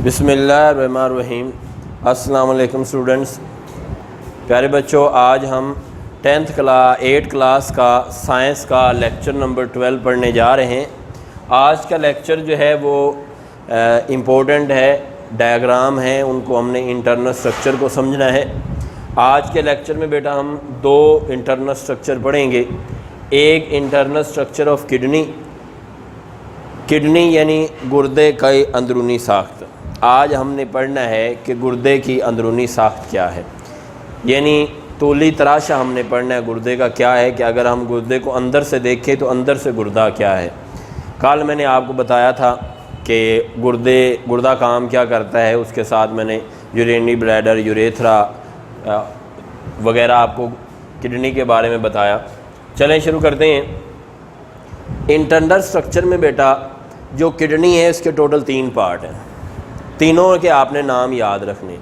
بسم اللہ الرحمن الرحیم۔ السلام علیکم اسٹوڈنٹس، پیارے بچوں، آج ہم 8th کلاس کا سائنس کا لیکچر نمبر 12 پڑھنے جا رہے ہیں۔ آج کا لیکچر جو ہے وہ امپورٹنٹ ہے، ڈائیگرام ہیں، ان کو ہم نے انٹرنل اسٹرکچر کو سمجھنا ہے۔ آج کے لیکچر میں بیٹا ہم 2 انٹرنل اسٹرکچر پڑھیں گے۔ ایک انٹرنل اسٹرکچر آف کڈنی یعنی گردے کی اندرونی ساخت۔ آج ہم نے پڑھنا ہے کہ گردے کی اندرونی ساخت کیا ہے، یعنی طولی تراشا ہم نے پڑھنا ہے گردے کا کیا ہے، کہ اگر ہم گردے کو اندر سے دیکھیں تو اندر سے گردہ کیا ہے۔ کل میں نے آپ کو بتایا تھا کہ گردہ کام کیا کرتا ہے، اس کے ساتھ میں نے یورینری بلیڈر، یوریتھرا وغیرہ آپ کو کڈنی کے بارے میں بتایا۔ چلیں شروع کرتے ہیں۔ انٹرنل اسٹرکچر میں بیٹا جو کڈنی ہے اس کے ٹوٹل 3 پارٹ ہیں، تینوں کے آپ نے نام یاد رکھنے۔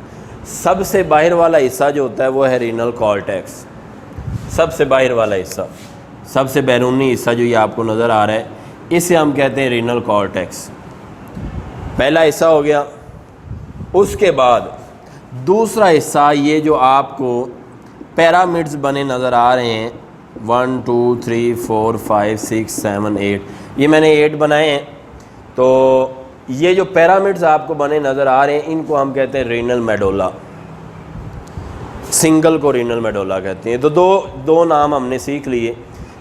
سب سے باہر والا حصہ جو ہوتا ہے وہ ہے رینل کارٹیکس، سب سے باہر والا حصہ، سب سے بیرونی حصہ جو یہ آپ کو نظر آ رہا ہے، اسے ہم کہتے ہیں رینل کارٹیکس، پہلا حصہ ہو گیا۔ اس کے بعد دوسرا حصہ یہ جو آپ کو پیرامڈز بنے نظر آ رہے ہیں، 1 2 3 4 5 6 7 8، یہ میں نے 8 بنائے ہیں۔ تو یہ جو پیرامڈز آپ کو بنے نظر آ رہے ہیں ان کو ہم کہتے ہیں رینل میڈولا، سنگل کو رینل میڈولا کہتے ہیں۔ تو دو نام ہم نے سیکھ لیے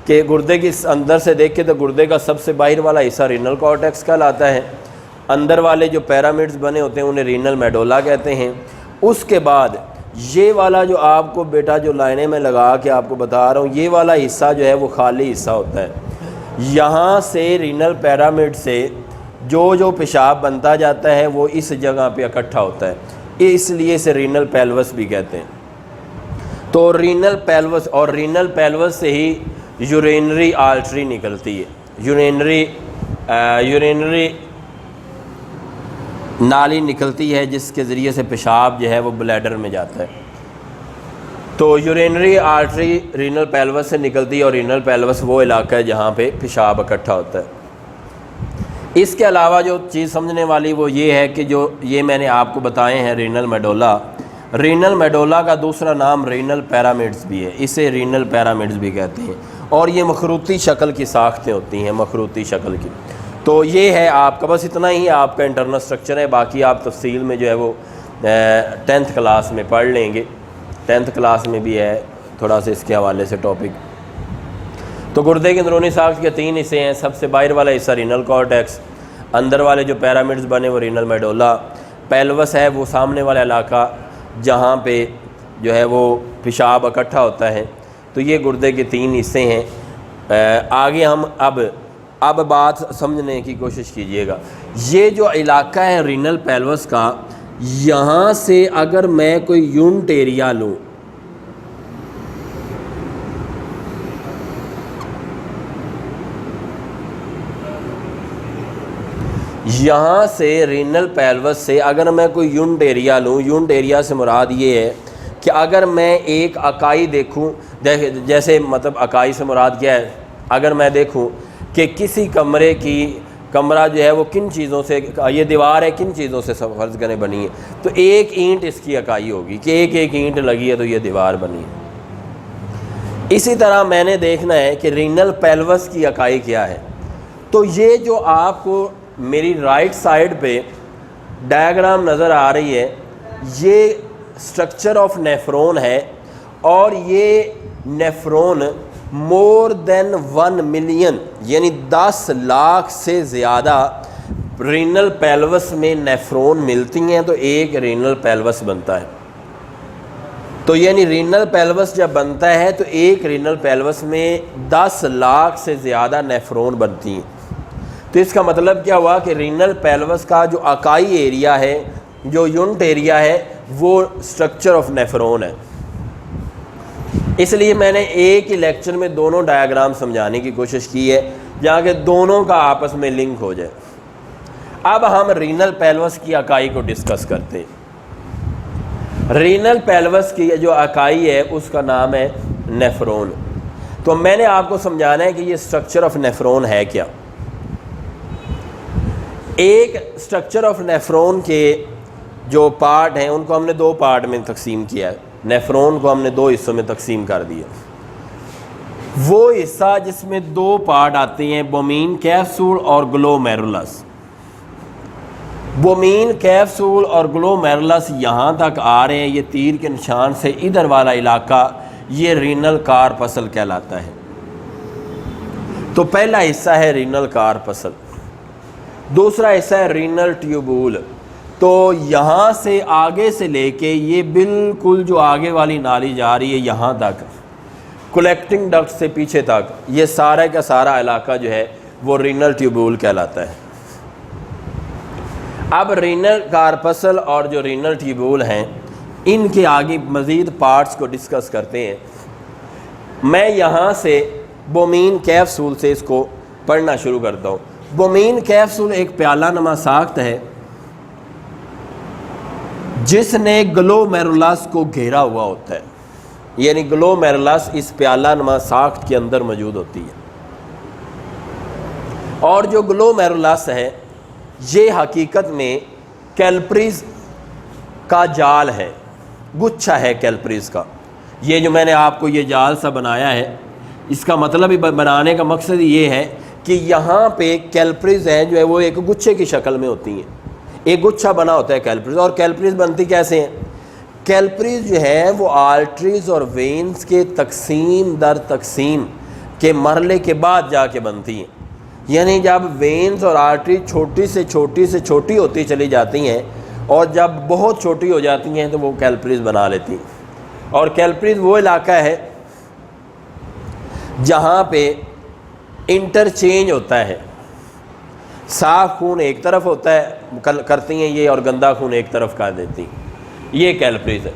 کہ گردے کی اندر سے دیکھیں تو گردے کا سب سے باہر والا حصہ رینل کارٹیکس کہلاتا ہے، اندر والے جو پیرامڈز بنے ہوتے ہیں انہیں رینل میڈولا کہتے ہیں۔ اس کے بعد یہ والا جو آپ کو بیٹا جو لائنیں میں لگا کے آپ کو بتا رہا ہوں، یہ والا حصہ جو ہے وہ خالی حصہ ہوتا ہے۔ یہاں سے رینل پیرامڈ سے جو پیشاب بنتا جاتا ہے وہ اس جگہ پہ اکٹھا ہوتا ہے، اس لیے اسے رینل پیلوس بھی کہتے ہیں۔ تو رینل پیلوس، اور رینل پیلوس سے ہی یورینری آرٹری نکلتی ہے، یورینری نالی نکلتی ہے جس کے ذریعے سے پیشاب جو ہے وہ بلیڈر میں جاتا ہے۔ تو یورینری آرٹری رینل پیلوس سے نکلتی ہے، اور رینل پیلوس وہ علاقہ ہے جہاں پہ پیشاب اکٹھا ہوتا ہے۔ اس کے علاوہ جو چیز سمجھنے والی وہ یہ ہے کہ جو یہ میں نے آپ کو بتائے ہیں رینل میڈولا، رینل میڈولا کا دوسرا نام رینل پیرامڈز بھی ہے، اسے رینل پیرامڈز بھی کہتے ہیں، اور یہ مخروطی شکل کی ساختیں ہوتی ہیں، مخروطی شکل کی۔ تو یہ ہے آپ کا، بس اتنا ہی آپ کا انٹرنل اسٹرکچر ہے، باقی آپ تفصیل میں جو ہے وہ 10th کلاس میں پڑھ لیں گے۔ 10th کلاس میں بھی ہے تھوڑا سا اس کے حوالے سے ٹاپک۔ تو گردے کی اندرونی ساخت کے 3 حصے ہیں، سب سے باہر والا حصہ رینل کارٹیکس، اندر والے جو پیرامڈز بنے وہ رینل میڈولا، پیلوس ہے وہ سامنے والا علاقہ جہاں پہ جو ہے وہ پیشاب اکٹھا ہوتا ہے۔ تو یہ گردے کے 3 حصے ہیں۔ آگے ہم اب بات سمجھنے کی کوشش کیجئے گا۔ یہ جو علاقہ ہے رینل پیلوس کا، یہاں سے اگر میں کوئی یونٹ ایریا لوں، یہاں سے رینل پیلوس سے اگر میں کوئی یونٹ ایریا لوں، یونٹ ایریا سے مراد یہ ہے کہ اگر میں ایک اکائی دیکھوں، جیسے مطلب اکائی سے مراد کیا ہے، اگر میں دیکھوں کہ کسی کمرہ جو ہے وہ کن چیزوں سے، یہ دیوار ہے کن چیزوں سے فرض کریں بنی ہے، تو ایک اینٹ اس کی اکائی ہوگی کہ ایک اینٹ لگی ہے تو یہ دیوار بنی ہے۔ اسی طرح میں نے دیکھنا ہے کہ رینل پیلوس کی اکائی کیا ہے۔ تو یہ جو آپ کو میری رائٹ سائڈ پہ ڈائیگرام نظر آ رہی ہے، یہ اسٹرکچر آف نیفرون ہے، اور یہ نیفرون مور دین 1 ملین یعنی 10 لاکھ سے زیادہ رینل پیلوس میں نیفرون ملتی ہیں تو ایک رینل پیلوس بنتا ہے۔ تو یعنی رینل پیلوس جب بنتا ہے تو ایک رینل پیلوس میں 10 لاکھ سے زیادہ نیفرون بنتی ہیں۔ تو اس کا مطلب کیا ہوا کہ رینل پیلوس کا جو اکائی ایریا ہے، جو یونٹ ایریا ہے، وہ اسٹرکچر آف نیفرون ہے۔ اس لیے میں نے ایک ہی لیکچر میں دونوں ڈائیگرام سمجھانے کی کوشش کی ہے جہاں کہ دونوں کا آپس میں لنک ہو جائے۔ اب ہم رینل پیلوس کی اکائی کو ڈسکس کرتے ہیں۔ رینل پیلوس کی جو اکائی ہے اس کا نام ہے نیفرون۔ تو میں نے آپ کو سمجھانا ہے کہ یہ اسٹرکچر آف نیفرون ہے کیا۔ ایک اسٹرکچر آف نیفرون کے جو پارٹ ہیں ان کو ہم نے دو پارٹ میں تقسیم کیا ہے. نیفرون کو ہم نے دو حصوں میں تقسیم کر دیا. وہ حصہ جس میں دو پارٹ آتے ہیں بومین کیپسول اور گلومیرولس. بومین کیپسول اور گلومیرولس یہاں تک آ رہے ہیں, یہ تیر کے نشان سے ادھر والا علاقہ یہ رینل کارپسل کہلاتا ہے. تو پہلا حصہ ہے رینل کارپسل, دوسرا حصہ ہے رینل ٹیوبول. تو یہاں سے آگے سے لے کے یہ بالکل جو آگے والی نالی جا رہی ہے یہاں تک, کلیکٹنگ ڈکٹ سے پیچھے تک, یہ سارا کا سارا علاقہ جو ہے وہ رینل ٹیوبول کہلاتا ہے. اب رینل کارپسل اور جو رینل ٹیوبول ہیں ان کے آگے مزید پارٹس کو ڈسکس کرتے ہیں. میں یہاں سے بومین کیپسول سے اس کو پڑھنا شروع کرتا ہوں. بومین کیپسول ایک پیالہ نما ساخت ہے جس نے گلومیرولس کو گھیرا ہوا ہوتا ہے, یعنی گلومیرولس اس پیالہ نما ساخت کے اندر موجود ہوتی ہے. اور جو گلومیرولس ہے یہ حقیقت میں کیلپریز کا جال ہے, گچھا ہے کیلپریز کا. یہ جو میں نے آپ کو یہ جال سا بنایا ہے اس کا مطلب بنانے کا مقصد یہ ہے کہ یہاں پہ کیلپریز ہیں جو ہے وہ ایک گچھے کی شکل میں ہوتی ہیں, ایک گچھا بنا ہوتا ہے کیلپریز. اور کیلپریز بنتی کیسے ہیں؟ کیلپریز جو ہے وہ آرٹریز اور وینز کے تقسیم در تقسیم کے مرحلے کے بعد جا کے بنتی ہیں. یعنی جب وینز اور آرٹریز چھوٹی سے چھوٹی ہوتی چلی جاتی ہیں اور جب بہت چھوٹی ہو جاتی ہیں تو وہ کیلپریز بنا لیتی ہیں. اور کیلپریز وہ علاقہ ہے جہاں پہ انٹرچینج ہوتا ہے, صاف خون ایک طرف ہوتا ہے کرتی ہیں یہ اور گندا خون ایک طرف کر دیتی ہیں, یہ کیلپریز ہے.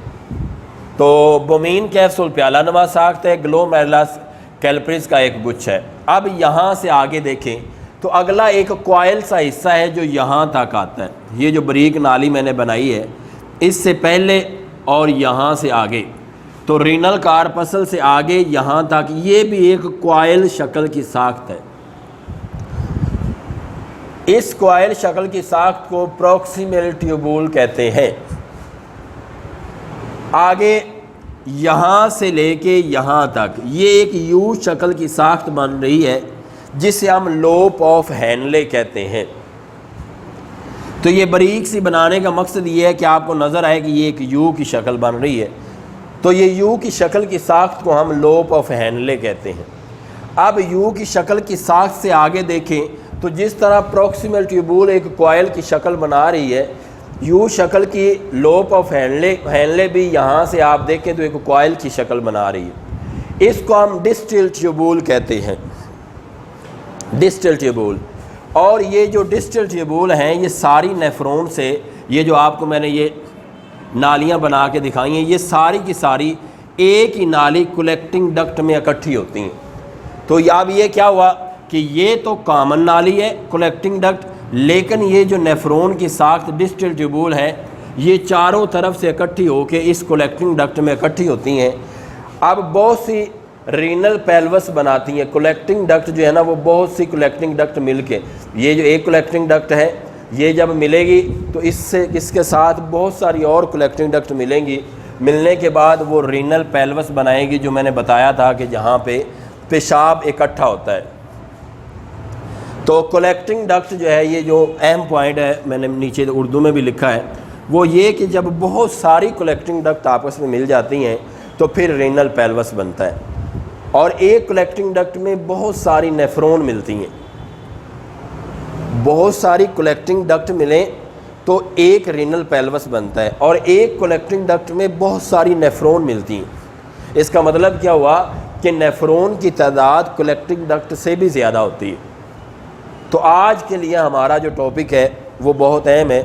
تو بومین کیپسول پیالہ نما ساخت ہے, گلومیرولس کیلپریز کا ایک گچھ ہے. اب یہاں سے آگے دیکھیں تو اگلا ایک کوائل سا حصہ ہے جو یہاں تک آتا ہے. یہ جو بریک نالی میں نے بنائی ہے اس سے پہلے اور یہاں سے آگے, تو رینل کارپسل سے آگے یہاں تک یہ بھی ایک کوائل شکل کی ساخت ہے. اس کوائل شکل کی ساخت کو پروکسیمل ٹیوبول کہتے ہیں. آگے یہاں سے لے کے یہاں تک یہ ایک یو شکل کی ساخت بن رہی ہے جسے ہم لوپ آف ہینلے کہتے ہیں. تو یہ باریک سی بنانے کا مقصد یہ ہے کہ آپ کو نظر آئے کہ یہ ایک یو کی شکل بن رہی ہے. تو یہ یو کی شکل کی ساخت کو ہم لوپ آف ہینلے کہتے ہیں. اب یو کی شکل کی ساخت سے آگے دیکھیں تو جس طرح پروکسیمل ٹیوبول ایک کوائل کی شکل بنا رہی ہے, یو شکل کی لوپ آف ہینلے بھی یہاں سے آپ دیکھیں تو ایک کوائل کی شکل بنا رہی ہے. اس کو ہم ڈسٹل ٹیوبول کہتے ہیں, ڈسٹل ٹیوبول. اور یہ جو ڈسٹل ٹیوبول ہیں یہ ساری نیفرون سے, یہ جو آپ کو میں نے یہ نالیاں بنا کے دکھائی ہیں, یہ ساری کی ساری ایک ہی نالی کلیکٹنگ ڈکٹ میں اکٹھی ہوتی ہیں. تو اب یہ کیا ہوا کہ یہ تو کامن نالی ہے کلیکٹنگ ڈکٹ, لیکن یہ جو نیفرون کی ساخت ڈسٹل ٹیوبول ہے یہ چاروں طرف سے اکٹھی ہو کے اس کلیکٹنگ ڈکٹ میں اکٹھی ہوتی ہیں. اب بہت سی رینل پیلوس بناتی ہیں کلیکٹنگ ڈکٹ جو ہے نا, وہ بہت سی کلیکٹنگ ڈکٹ مل کے, یہ جو ایک کلیکٹنگ ڈکٹ ہے یہ جب ملے گی تو اس کے ساتھ بہت ساری اور کلیکٹنگ ڈکٹ ملیں گی. ملنے کے بعد وہ رینل پیلوس بنائے گی جو میں نے بتایا تھا کہ جہاں پہ پیشاب اکٹھا ہوتا ہے. تو کلیکٹنگ ڈکٹ جو ہے یہ جو اہم پوائنٹ ہے میں نے نیچے اردو میں بھی لکھا ہے وہ یہ کہ جب بہت ساری کلیکٹنگ ڈکٹ آپس میں مل جاتی ہیں تو پھر رینل پیلوس بنتا ہے. اور ایک کلیکٹنگ ڈکٹ میں بہت ساری نیفرون ملتی ہیں, بہت ساری کلیکٹنگ ڈکٹ ملیں تو ایک رینل پیلوس بنتا ہے. اور ایک کلیکٹنگ ڈکٹ میں بہت ساری نیفرون ملتی ہیں. اس کا مطلب کیا ہوا کہ نیفرون کی تعداد کلیکٹنگ ڈکٹ سے بھی زیادہ ہوتی ہے. تو آج کے لیے ہمارا جو ٹاپک ہے وہ بہت اہم ہے,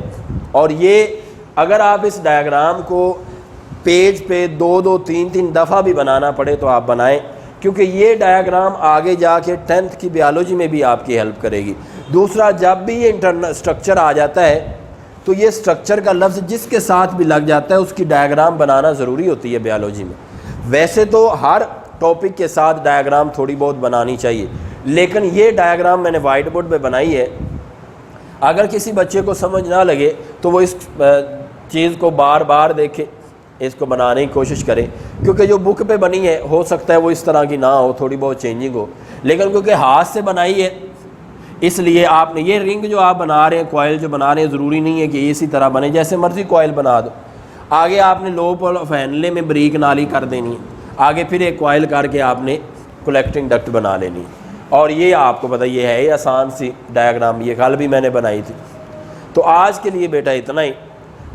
اور یہ اگر آپ اس ڈائیگرام کو پیج پہ 2-3 دفعہ بھی بنانا پڑے تو آپ بنائیں, کیونکہ یہ ڈائیگرام آگے جا کے 10th کی بیالوجی میں بھی آپ کی ہیلپ کرے گی. دوسرا, جب بھی یہ انٹرنل اسٹرکچر آ جاتا ہے تو یہ اسٹرکچر کا لفظ جس کے ساتھ بھی لگ جاتا ہے اس کی ڈائیگرام بنانا ضروری ہوتی ہے بیالوجی میں. ویسے تو ہر ٹاپک کے ساتھ ڈائیگرام تھوڑی بہت بنانی چاہیے, لیکن یہ ڈائیگرام میں نے وائٹ بورڈ پہ بنائی ہے. اگر کسی بچے کو سمجھ نہ لگے تو وہ اس چیز کو بار بار دیکھے، اس کو بنانے کی کوشش کرے، کیونکہ جو بک پہ بنی ہے ہو سکتا ہے وہ اس طرح کی نہ ہو، تھوڑی بہت چینجنگ ہو، لیکن کیونکہ ہاتھ سے بنائی ہے اس لیے آپ نے یہ رنگ جو آپ بنا رہے ہیں، کوائل جو بنا رہے ہیں، ضروری نہیں ہے کہ اسی طرح بنے، جیسے مرضی کوائل بنا دو۔ آگے آپ نے لوپ اور فینلے میں بریک نالی کر دینی ہے، آگے پھر ایک کوائل کر کے آپ نے کلیکٹنگ ڈکٹ بنا لینی ہے۔ اور یہ آپ کو پتہ یہ ہے یہ آسان سی ڈائیگرام، یہ کل بھی میں نے بنائی تھی۔ تو آج کے لیے بیٹا اتنا ہی،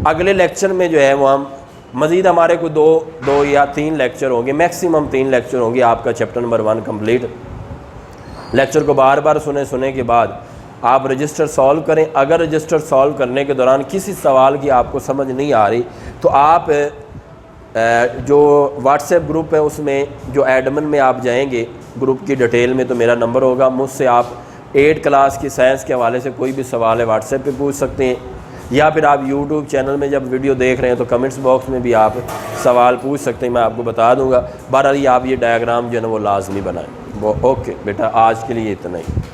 اگلے لیکچر میں جو ہے وہ ہم مزید ہمارے کو دو یا 3 لیکچر ہوں گے، میکسیمم 3 لیکچر ہوں گے، آپ کا چیپٹر نمبر 1 کمپلیٹ۔ لیکچر کو بار بار سنے کے بعد آپ رجسٹر سالو کریں۔ اگر رجسٹر سالو کرنے کے دوران کسی سوال کی آپ کو سمجھ نہیں آ رہی تو آپ جو واٹس ایپ گروپ ہے اس میں جو ایڈمن میں آپ جائیں گے گروپ کی ڈیٹیل میں تو میرا نمبر ہوگا، مجھ سے آپ 8 کلاس کی سائنس کے حوالے سے کوئی بھی سوال ہے واٹس ایپ پہ پوچھ سکتے ہیں، یا پھر آپ یوٹیوب چینل میں جب ویڈیو دیکھ رہے ہیں تو کمنٹس باکس میں بھی آپ سوال پوچھ سکتے ہیں، میں آپ کو بتا دوں گا۔ بہرحال آپ یہ ڈائیگرام جو ہے نا وہ لازمی بنائیں۔ وہ اوکے بیٹا، آج کے لیے اتنا ہی۔